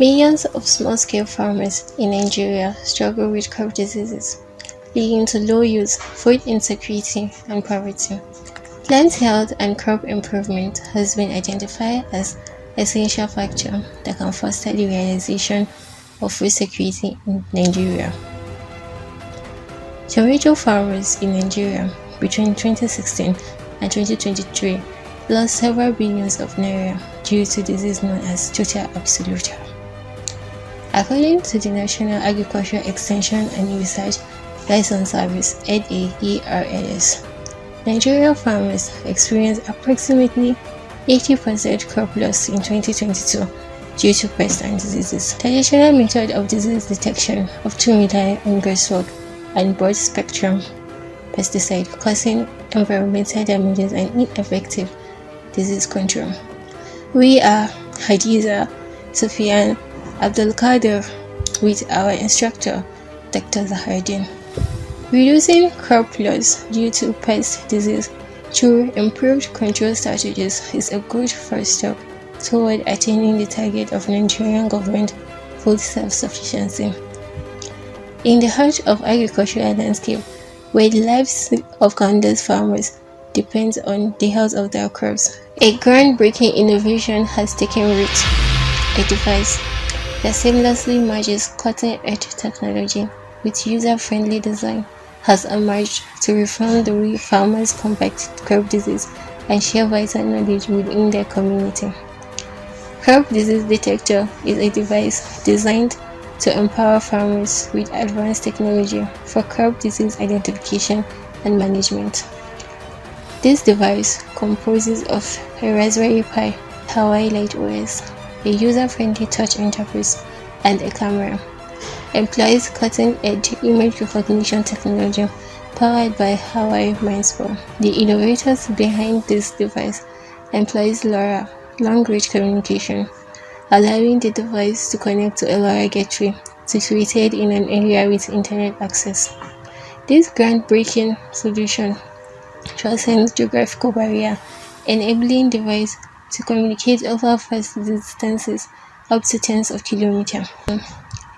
Millions of small-scale farmers in Nigeria struggle with crop diseases, leading to low yields, food insecurity, and poverty. Plant health and crop improvement has been identified as essential factor that can foster the realization of food security in Nigeria. Tomato farmers in Nigeria between 2016 and 2023 lost several billions of naira due to disease known as total absoluta. According to the National Agricultural Extension and Research License Service (NAERLS), Nigerian farmers experienced approximately 80% crop loss in 2022 due to pests and diseases. Traditional method of disease detection often rely on guesswork and broad-spectrum pesticide causing environmental damages and ineffective disease control. We are Hadiza, Sufyan, Abdulkader with our instructor, Dr. Zahardin. Reducing crop loss due to pest disease through improved control strategies is a good first step toward attaining the target of Nigerian government food self-sufficiency. In the heart of agricultural landscape, where the lives of countless farmers depends on the health of their crops, a groundbreaking innovation has taken root. A device that seamlessly merges cutting-edge technology with user-friendly design has emerged to reform the way farmers combat crop disease and share vital knowledge within their community. Crop Disease Detector is a device designed to empower farmers with advanced technology for crop disease identification and management. This device composes of a Raspberry Pi, Huawei OS, a user-friendly touch interface, and a camera. Employs cutting-edge image recognition technology powered by Huawei Mindspur. The innovators behind this device employs LoRa, long-range communication, allowing the device to connect to a LoRa gateway situated in an area with internet access. This groundbreaking solution transcends geographical barrier, enabling device to communicate over vast distances up to tens of kilometers.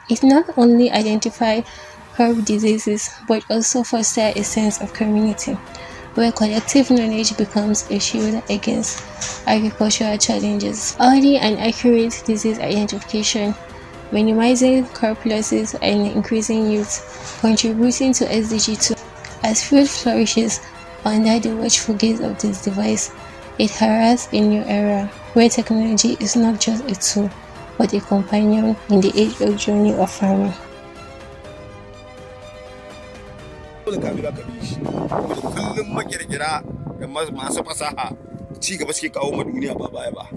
It not only identifies crop diseases but also fosters a sense of community, where collective knowledge becomes a shield against agricultural challenges. Early and accurate disease identification, minimizing crop losses and increasing yields, contributing to SDG 2. As food flourishes under the watchful gaze of this device, it heralds a new era where technology is not just a tool but a companion in the age-old journey of farming. Kullum makirkira da masu fasaha ci gaba suke kawo ma duniya ba baya ba.